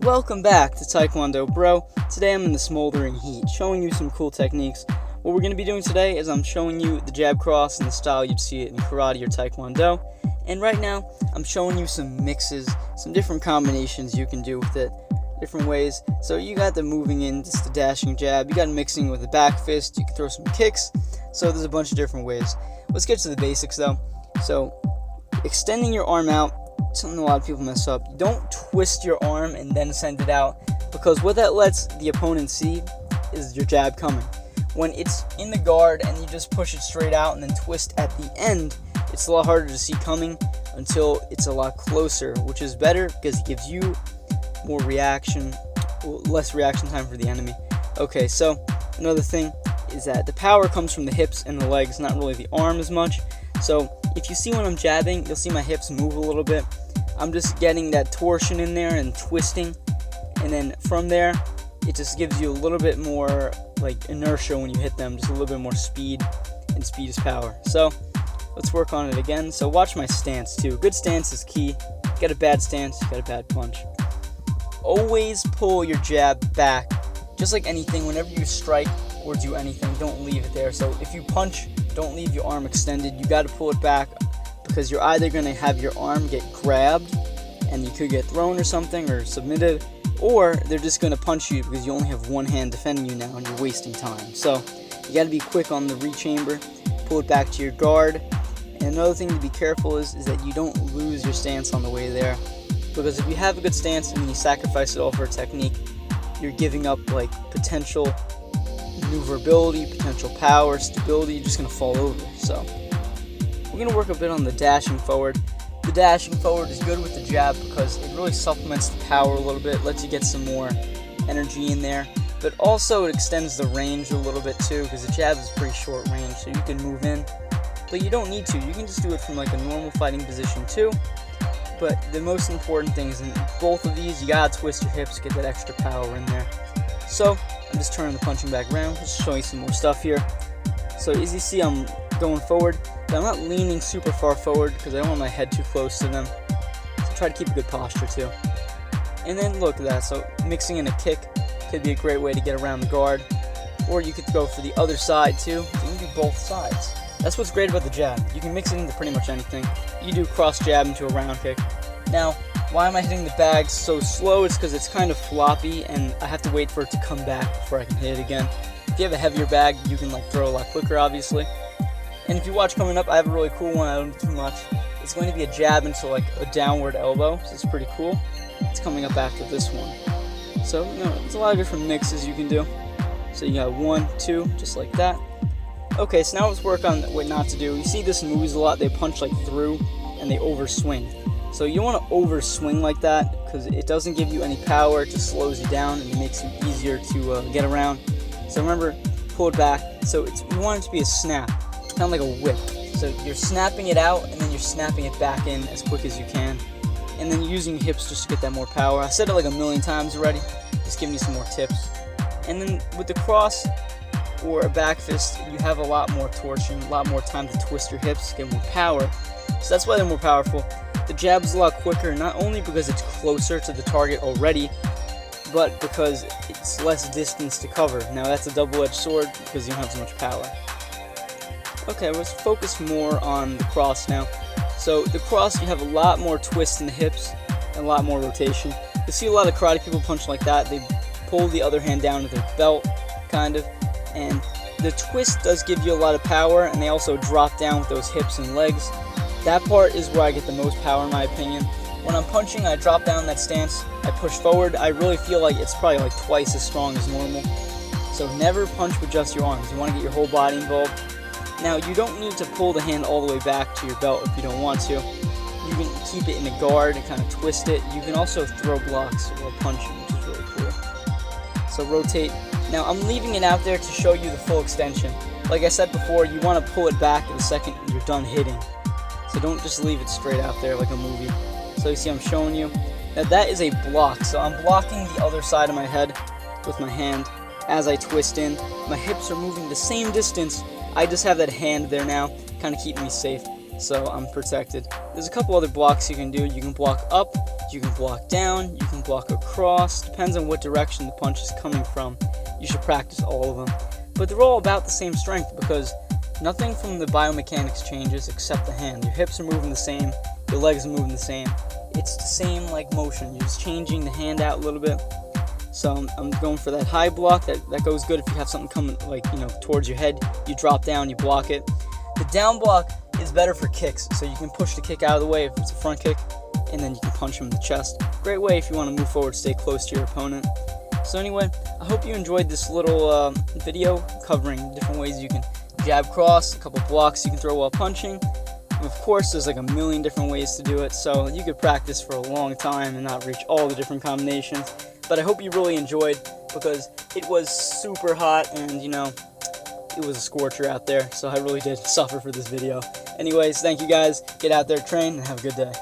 Welcome back to Taekwondo Bro. Today I'm in the smoldering heat, showing you some cool techniques. What we're going to be doing today is I'm showing you the jab cross in the style you'd see it in karate or taekwondo. And right now, I'm showing you some mixes, some different combinations you can do with it, different ways. So you got the moving in, just the dashing jab, you got mixing with the back fist, you can throw some kicks. So there's a bunch of different ways. Let's get to the basics though. So extending your arm out, something a lot of people mess up. You don't twist your arm and then send it out, because what that lets the opponent see is your jab coming. When it's in the guard and you just push it straight out and then twist at the end, it's a lot harder to see coming until it's a lot closer, which is better because it gives you more reaction, less reaction time for the enemy. Okay, so another thing is that the power comes from the hips and the legs, not really the arm as much. So if you see when I'm jabbing, you'll see my hips move a little bit. I'm just getting that torsion in there and twisting, and then from there it just gives you a little bit more like inertia when you hit them, just a little bit more speed, and speed is power. So let's work on it again. So watch my stance too. Good stance is key. Get a bad stance, you got a bad punch. Always pull your jab back. Just like anything, whenever you strike or do anything, don't leave it there. So if you punch, don't leave your arm extended. You got to pull it back, because you're either going to have your arm get grabbed and you could get thrown or something or submitted, or they're just going to punch you because you only have one hand defending you now and you're wasting time. So you got to be quick on the rechamber, pull it back to your guard. And another thing to be careful is that you don't lose your stance on the way there, because if you have a good stance and you sacrifice it all for a technique, you're giving up like potential maneuverability, potential power, stability. You're just going to fall over. So we're going to work a bit on the dashing forward. The dashing forward is good with the jab because it really supplements the power a little bit, lets you get some more energy in there, but also it extends the range a little bit too, because the jab is pretty short range, so you can move in, but you don't need to. You can just do it from like a normal fighting position too. But the most important thing is in both of these, you gotta twist your hips, get that extra power in there. So I'm just turning the punching back around, just showing you some more stuff here. So as you see, I'm going forward, but I'm not leaning super far forward because I don't want my head too close to them. So try to keep a good posture too. And then look at that, so mixing in a kick could be a great way to get around the guard. Or you could go for the other side too. You can do both sides. That's what's great about the jab. You can mix it into pretty much anything. You can do cross jab into a round kick. Now, why am I hitting the bag so slow? It's because it's kind of floppy and I have to wait for it to come back before I can hit it again. If you have a heavier bag, you can like throw a lot quicker, obviously. And if you watch coming up, I have a really cool one. I don't do too much. It's going to be a jab into like a downward elbow, so it's pretty cool. It's coming up after this one. So, there's a lot of different mixes you can do. So you got 1, 2, just like that. Okay, so now let's work on what not to do. You see this in movies a lot. They punch like through and they overswing. So you don't want to overswing like that because it doesn't give you any power. It just slows you down and it makes it easier to get around. So remember, pull it back. So you want it to be a snap, kind of like a whip. So you're snapping it out and then you're snapping it back in as quick as you can. And then you're using your hips just to get that more power. I said it like a million times already. Just giving you some more tips. And then with the cross or a back fist, you have a lot more torsion, a lot more time to twist your hips, get more power. So that's why they're more powerful. The jab is a lot quicker, not only because it's closer to the target already, but because it's less distance to cover. Now that's a double-edged sword because you don't have so much power. Okay, let's focus more on the cross now. So the cross, you have a lot more twist in the hips and a lot more rotation. You see a lot of karate people punch like that. They pull the other hand down to their belt, kind of. And the twist does give you a lot of power, and they also drop down with those hips and legs. That part is where I get the most power in my opinion. When I'm punching, I drop down that stance, I push forward, I really feel like it's probably like twice as strong as normal. So never punch with just your arms. You want to get your whole body involved. Now you don't need to pull the hand all the way back to your belt if you don't want to. You can keep it in a guard and kind of twist it. You can also throw blocks while punching, which is really cool. So rotate. Now I'm leaving it out there to show you the full extension. Like I said before, you want to pull it back the second you're done hitting. So don't just leave it straight out there like a movie. So you see I'm showing you. Now that is a block. So I'm blocking the other side of my head with my hand as I twist in. My hips are moving the same distance. I just have that hand there now, kind of keeping me safe. so I'm protected. There's a couple other blocks you can do. You can block up, you can block down, you can block across. Depends on what direction the punch is coming from. You should practice all of them. But they're all about the same strength because nothing from the biomechanics changes except the hand. Your hips are moving the same, your legs are moving the same. It's the same like motion. You're just changing the hand out a little bit. So I'm going for that high block. That goes good if you have something coming towards your head. You drop down, you block it. The down block is better for kicks, so you can push the kick out of the way if it's a front kick, and then you can punch him in the chest. Great way if you want to move forward, stay close to your opponent. So anyway, I hope you enjoyed this little video covering different ways you can jab cross, a couple blocks you can throw while punching. And of course, there's like a million different ways to do it, so you could practice for a long time and not reach all the different combinations. But I hope you really enjoyed, because it was super hot and, it was a scorcher out there, so I really did suffer for this video. Anyways, thank you guys. Get out there, train, and have a good day.